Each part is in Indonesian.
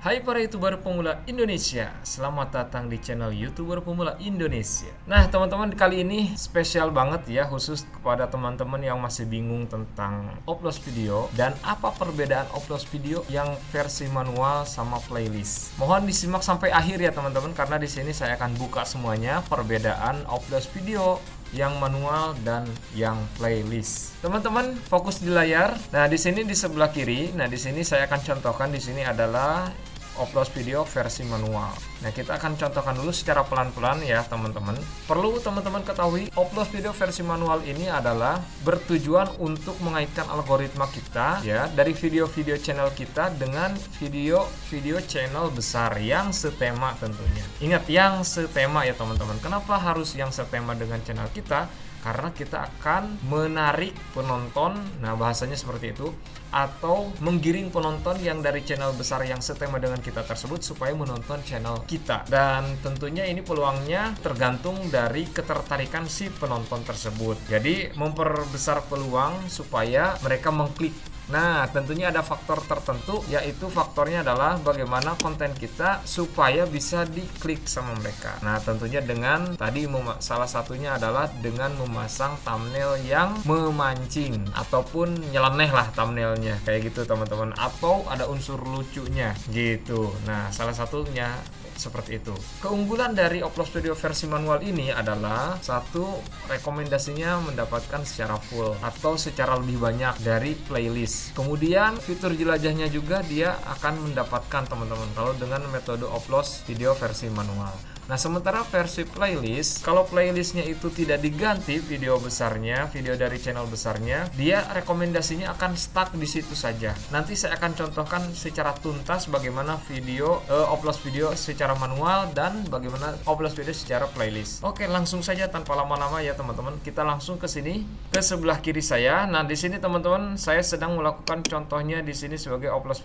Hai para YouTuber pemula Indonesia, selamat datang di channel YouTuber Pemula Indonesia. Nah teman-teman, kali ini spesial banget ya, khusus kepada teman-teman yang masih bingung tentang upload video dan apa perbedaan upload video yang versi manual sama playlist. Mohon disimak sampai akhir ya teman-teman, karena di sini saya akan buka semuanya perbedaan upload video yang manual dan yang playlist. Teman-teman fokus di layar. Nah, di sini di sebelah kiri, di sini saya akan contohkan, di sini adalah upload video versi manual. Nah, kita akan contohkan dulu secara pelan-pelan ya, teman-teman. Perlu teman-teman ketahui, upload video versi manual ini adalah bertujuan untuk mengaitkan algoritma kita ya, dari video-video channel kita dengan video-video channel besar yang setema tentunya. Ingat, yang setema ya teman-teman. Kenapa harus yang setema dengan channel kita? Karena kita akan menarik penonton, nah bahasanya seperti itu, atau menggiring penonton yang dari channel besar yang setema dengan kita tersebut supaya menonton channel kita. Dan tentunya ini peluangnya tergantung dari ketertarikan si penonton tersebut. Jadi memperbesar peluang supaya mereka mengklik. Nah, tentunya ada faktor tertentu, yaitu faktornya adalah bagaimana konten kita supaya bisa diklik sama mereka. Nah, tentunya dengan tadi salah satunya adalah dengan memasang thumbnail yang memancing ataupun nyeleneh lah thumbnailnya, kayak gitu teman-teman, atau ada unsur lucunya gitu. Nah, salah satunya seperti itu. Keunggulan dari upload video versi manual ini adalah satu, rekomendasinya mendapatkan secara full atau secara lebih banyak dari playlist. Kemudian fitur jelajahnya juga dia akan mendapatkan teman-teman kalau dengan metode upload video versi manual. Nah, sementara versi playlist, kalau playlistnya itu tidak diganti video besarnya, video dari channel besarnya, dia rekomendasinya akan stuck di situ saja. Nanti saya akan contohkan secara tuntas bagaimana upload video secara manual dan bagaimana upload video secara playlist. Oke, langsung saja tanpa lama-lama ya teman-teman, kita langsung ke sini, ke sebelah kiri saya. Nah, di sini teman-teman, saya sedang melakukan contohnya di sini sebagai upload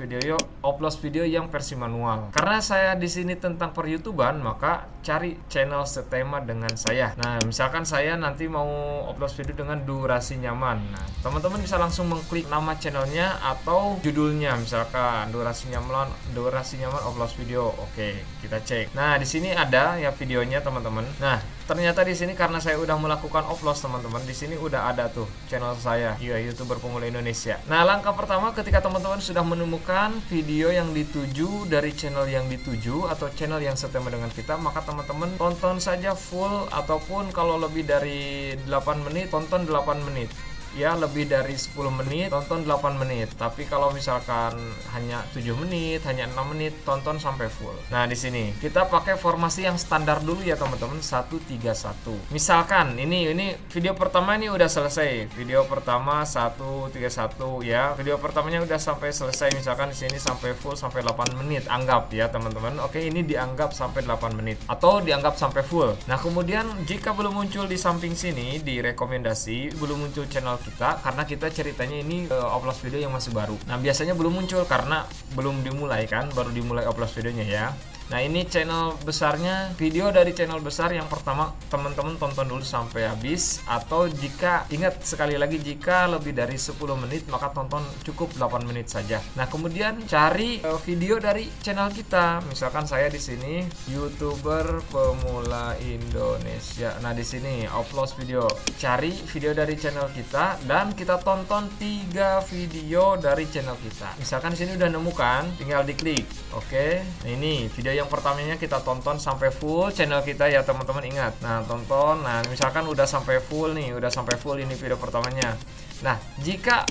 video yang versi manual. Karena saya di sini tentang per-YouTuban, maka cari channel setema dengan saya. Nah, misalkan saya nanti mau upload video dengan durasi nyaman. Nah, teman-teman bisa langsung mengklik nama channelnya atau judulnya, misalkan durasi nyaman upload video. Oke, kita cek. Nah, di sini ada ya videonya teman-teman. Nah, ternyata di sini karena saya udah melakukan upload teman-teman, di sini udah ada tuh channel saya, ya, YouTuber Pemula Indonesia. Nah, langkah pertama ketika teman-teman sudah menemukan video yang dituju dari channel yang dituju atau channel yang setema dengan kita, maka teman-teman tonton saja full, ataupun kalau lebih dari 8 menit tonton 8 menit. Ya, lebih dari 10 menit tonton 8 menit. Tapi kalau misalkan hanya 7 menit, hanya 6 menit, tonton sampai full. Nah, di sini kita pakai formasi yang standar dulu ya teman-teman, 131. Misalkan ini video pertama ini udah selesai. Video pertama 131 ya. Video pertamanya udah sampai selesai, misalkan di sini sampai full sampai 8 menit. Anggap ya teman-teman. Oke, ini dianggap sampai 8 menit atau dianggap sampai full. Nah, kemudian jika belum muncul di samping sini di rekomendasi, belum muncul channel kita, karena kita ceritanya ini upload video yang masih baru. Nah, biasanya belum muncul karena belum dimulai kan, baru dimulai upload videonya ya. Nah, ini channel besarnya, video dari channel besar yang pertama teman-teman tonton dulu sampai habis, atau jika ingat sekali lagi, jika lebih dari 10 menit maka tonton cukup 8 menit saja. Nah, kemudian cari video dari channel kita. Misalkan saya di sini YouTuber Pemula Indonesia. Nah, di sini upload video. Cari video dari channel kita dan kita tonton 3 video dari channel kita. Misalkan di sini udah nemu kan, tinggal diklik. Oke. Nah, ini video yang pertamanya kita tonton sampai full channel kita ya teman-teman, ingat. Nah, tonton. Nah, misalkan udah sampai full ini video pertamanya. Nah, jika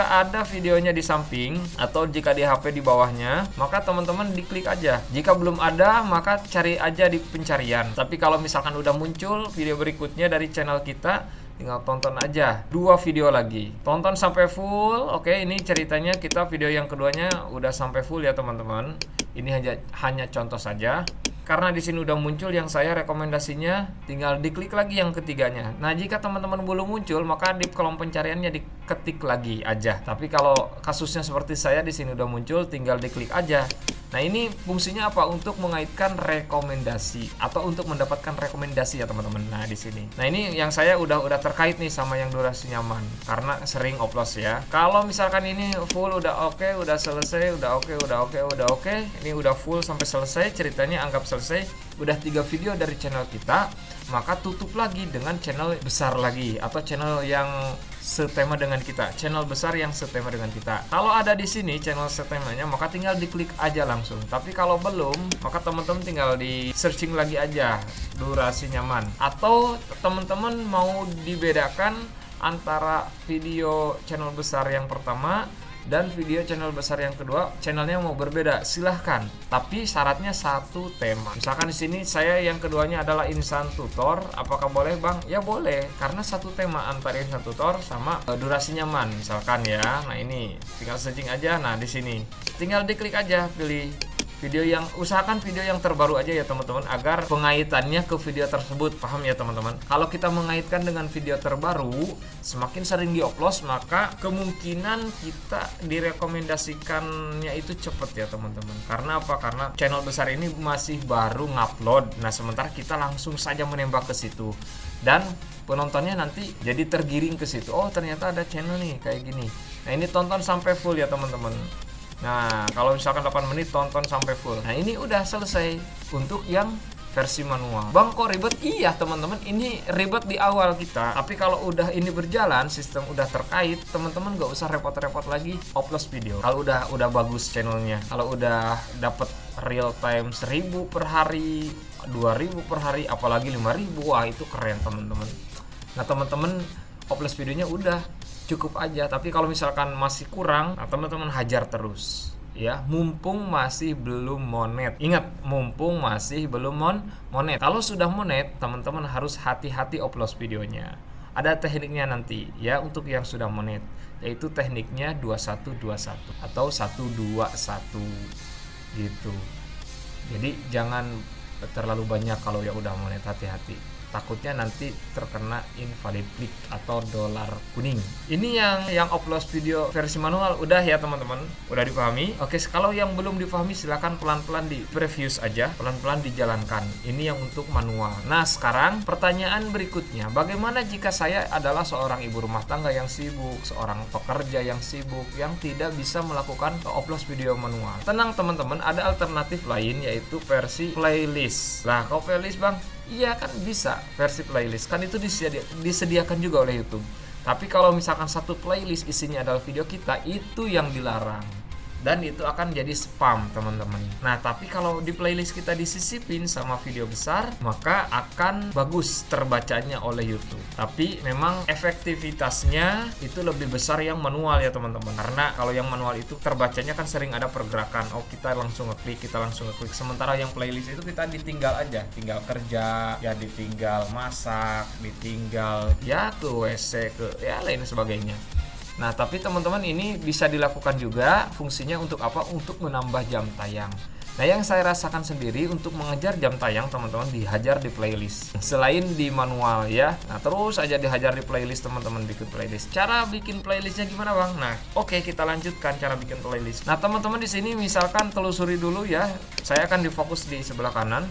ada videonya di samping atau jika di HP di bawahnya, maka teman-teman diklik aja. Jika belum ada, maka cari aja di pencarian. Tapi kalau misalkan udah muncul video berikutnya dari channel kita, tinggal tonton aja 2 video lagi, tonton sampai full. Oke, ini ceritanya kita video yang keduanya udah sampai full ya teman-teman. Ini hanya contoh saja. Karena di sini udah muncul yang saya rekomendasinya, tinggal diklik lagi yang ketiganya. Nah, jika teman-teman belum muncul, maka di kolom pencariannya diketik lagi aja. Tapi kalau kasusnya seperti saya di sini udah muncul, tinggal diklik aja. Nah, ini fungsinya apa? Untuk mengaitkan rekomendasi atau untuk mendapatkan rekomendasi ya teman-teman. Nah, di sini. Nah, ini yang saya udah terkait nih sama yang durasi nyaman karena sering oplos ya. Kalau misalkan ini full udah oke, udah selesai, udah oke. Ini udah full sampai selesai, ceritanya anggap selesai. Udah 3 video dari channel kita, maka tutup lagi dengan channel besar lagi atau channel yang setema dengan kita, channel besar yang setema dengan kita. Kalau ada di sini channel setemanya, maka tinggal diklik aja langsung. Tapi kalau belum, maka teman-teman tinggal di searching lagi aja durasi nyaman. Atau teman-teman mau dibedakan antara video channel besar yang pertama dan video channel besar yang kedua, channelnya mau berbeda, silahkan. Tapi syaratnya satu tema. Misalkan di sini saya yang keduanya adalah Insan Tutor, apakah boleh bang? Ya boleh, karena satu tema antara Insan Tutor sama durasi nyaman, misalkan ya. Nah ini tinggal searching aja. Nah di sini tinggal diklik aja, pilih video yang, usahakan video yang terbaru aja ya teman-teman, agar pengaitannya ke video tersebut. Paham ya teman-teman? Kalau kita mengaitkan dengan video terbaru, semakin sering diupload, maka kemungkinan kita direkomendasikannya itu cepet ya teman-teman. Karena apa? Karena channel besar ini masih baru ngupload. Nah, sementara kita langsung saja menembak ke situ. Dan penontonnya nanti jadi tergiring ke situ. Oh, ternyata ada channel nih kayak gini. Nah, ini tonton sampai full ya teman-teman. Nah, kalau misalkan 8 menit tonton sampai full. Nah, ini udah selesai untuk yang versi manual. Bang, kok ribet? Iya, teman-teman, ini ribet di awal kita. Tapi kalau udah ini berjalan, sistem udah terkait, teman-teman gak usah repot-repot lagi upload video. Kalau udah bagus channelnya. Kalau udah dapat real time 1000 per hari, 2000 per hari, apalagi 5000, wah itu keren, teman-teman. Nah, teman-teman upload videonya udah cukup aja. Tapi kalau misalkan masih kurang, nah teman-teman hajar terus ya, mumpung masih belum monet. Ingat, mumpung masih belum monet. Kalau sudah monet, teman-teman harus hati-hati upload videonya. Ada tekniknya nanti ya untuk yang sudah monet, yaitu tekniknya 2121 atau 121 gitu. Jadi jangan terlalu banyak kalau yang udah monet, hati-hati. Takutnya nanti terkena invalid click atau dolar kuning. Ini yang upload video versi manual udah ya teman-teman, udah dipahami. Oke, kalau yang belum dipahami silakan pelan-pelan di preview aja, pelan-pelan dijalankan. Ini yang untuk manual. Nah, sekarang pertanyaan berikutnya, bagaimana jika saya adalah seorang ibu rumah tangga yang sibuk, seorang pekerja yang sibuk, yang tidak bisa melakukan upload video manual? Tenang teman-teman, ada alternatif lain, yaitu versi playlist. Lah, kalau playlist bang, iya kan bisa versi playlist, kan itu disediakan juga oleh YouTube. Tapi kalau misalkan satu playlist isinya adalah video kita, itu yang dilarang. Dan itu akan jadi spam teman-teman. Nah, tapi kalau di playlist kita disisipin sama video besar, maka akan bagus terbacanya oleh YouTube. Tapi memang efektivitasnya itu lebih besar yang manual ya teman-teman. Karena kalau yang manual itu terbacanya kan sering ada pergerakan. Oh, kita langsung ngeklik. Sementara yang playlist itu kita ditinggal aja, tinggal kerja, ya ditinggal masak, ditinggal ya ke WC, ke ya lain sebagainya. Nah, tapi teman-teman ini bisa dilakukan juga, fungsinya untuk apa? Untuk menambah jam tayang. Nah, yang saya rasakan sendiri untuk mengejar jam tayang, teman-teman dihajar di playlist. Selain di manual ya. Nah, terus aja dihajar di playlist, teman-teman bikin playlist. Cara bikin playlistnya gimana, Bang? Nah, oke, kita lanjutkan cara bikin playlist. Nah, teman-teman di sini misalkan telusuri dulu ya. Saya akan difokus di sebelah kanan.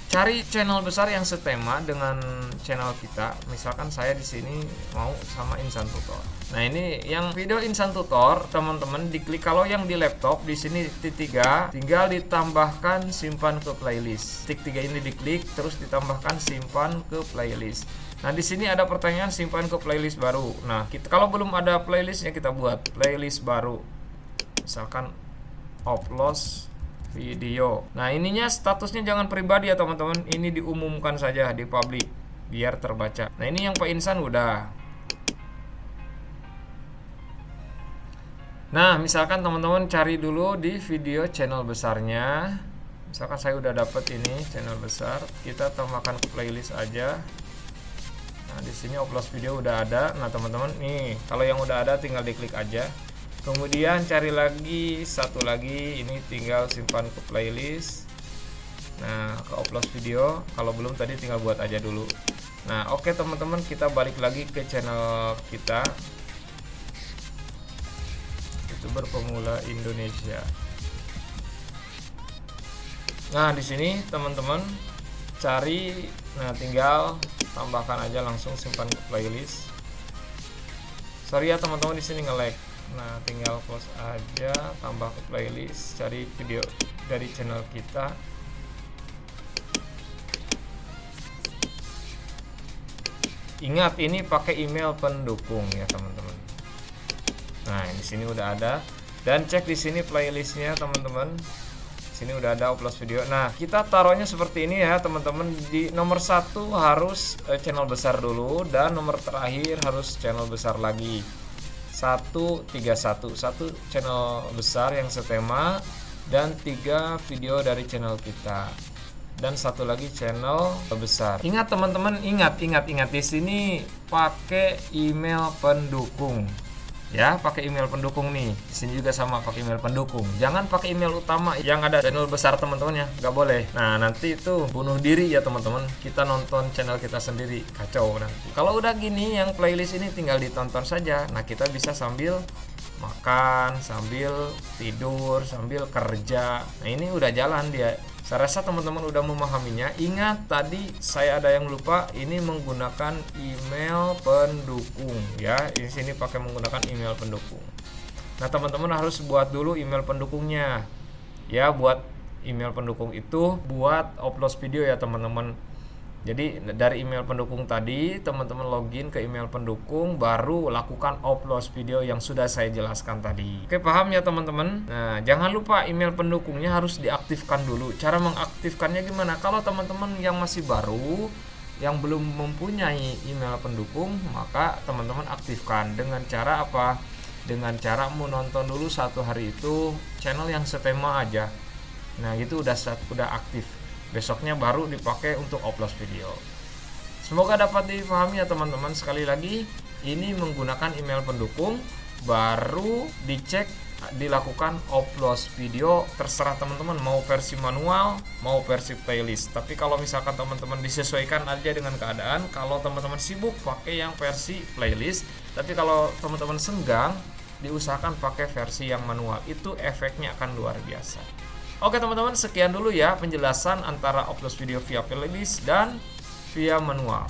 Cari channel besar yang setema dengan channel kita. Misalkan saya di sini mau sama Insan Tutor. Nah, ini yang video Insan Tutor, teman-teman diklik. Kalau yang di laptop di sini titik 3, tinggal ditambahkan simpan ke playlist. Titik 3 ini diklik, terus ditambahkan simpan ke playlist. Nah, di sini ada pertanyaan simpan ke playlist baru. Nah, kalau belum ada playlistnya, kita buat playlist baru. Misalkan upload video. Nah, ininya statusnya jangan pribadi ya teman-teman. Ini diumumkan saja di public biar terbaca. Nah, ini yang Pak Insan udah. Nah, misalkan teman-teman cari dulu di video channel besarnya. Misalkan saya udah dapet ini channel besar, kita tambahkan ke playlist aja. Nah, di sini upload video udah ada. Nah, teman-teman nih, kalau yang udah ada tinggal diklik aja. Kemudian cari lagi satu lagi, ini tinggal simpan ke playlist. Nah, ke upload video, kalau belum tadi tinggal buat aja dulu. Nah, oke teman-teman, kita balik lagi ke channel kita, YouTuber Pemula Indonesia. Nah, di sini teman-teman cari, nah tinggal tambahkan aja, langsung simpan ke playlist. Sorry ya teman-teman, di sini nge-lag. Nah, tinggal close aja, tambah ke playlist, cari video dari channel kita. Ingat, ini pakai email pendukung ya teman-teman. Nah, di sini udah ada, dan cek di sini playlistnya teman-teman. Sini udah ada upload video. Nah, kita taruhnya seperti ini ya teman-teman. Di nomor 1 harus channel besar dulu, dan nomor terakhir harus channel besar lagi. 131, satu channel besar yang setema, dan 3 video dari channel kita, dan satu lagi channel besar. Ingat teman-teman, ingat di sini pakai email pendukung. Ya, pakai email pendukung nih. Di sini juga sama, pakai email pendukung. Jangan pakai email utama yang ada channel besar teman-teman ya, nggak boleh. Nah, nanti itu bunuh diri ya teman-teman. Kita nonton channel kita sendiri, kacau nanti. Kalau udah gini, yang playlist ini tinggal ditonton saja. Nah, kita bisa sambil makan, sambil tidur, sambil kerja. Nah, ini udah jalan dia. Saya rasa teman-teman udah memahaminya. Ingat, tadi saya ada yang lupa, ini menggunakan email pendukung ya. Di sini pakai menggunakan email pendukung. Nah, teman-teman harus buat dulu email pendukungnya. Ya, buat email pendukung itu buat upload video ya teman-teman. Jadi dari email pendukung tadi, teman-teman login ke email pendukung, baru lakukan upload video yang sudah saya jelaskan tadi. Oke, paham ya teman-teman? Nah, jangan lupa email pendukungnya harus diaktifkan dulu. Cara mengaktifkannya gimana? Kalau teman-teman yang masih baru, yang belum mempunyai email pendukung, maka teman-teman aktifkan. Dengan cara apa? Dengan cara menonton dulu 1 hari itu channel yang setema aja. Nah, itu udah aktif. Besoknya baru dipakai untuk upload video. Semoga dapat dipahami ya teman-teman. Sekali lagi, ini menggunakan email pendukung, baru dicek, dilakukan upload video. Terserah teman-teman mau versi manual, mau versi playlist. Tapi kalau misalkan teman-teman disesuaikan aja dengan keadaan. Kalau teman-teman sibuk, pakai yang versi playlist. Tapi kalau teman-teman senggang, diusahakan pakai versi yang manual. Itu efeknya akan luar biasa. Oke teman-teman, sekian dulu ya penjelasan antara upload video via playlist dan via manual.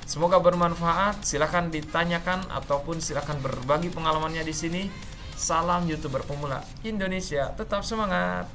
Semoga bermanfaat. Silahkan ditanyakan ataupun silahkan berbagi pengalamannya di sini. Salam YouTuber pemula Indonesia, tetap semangat.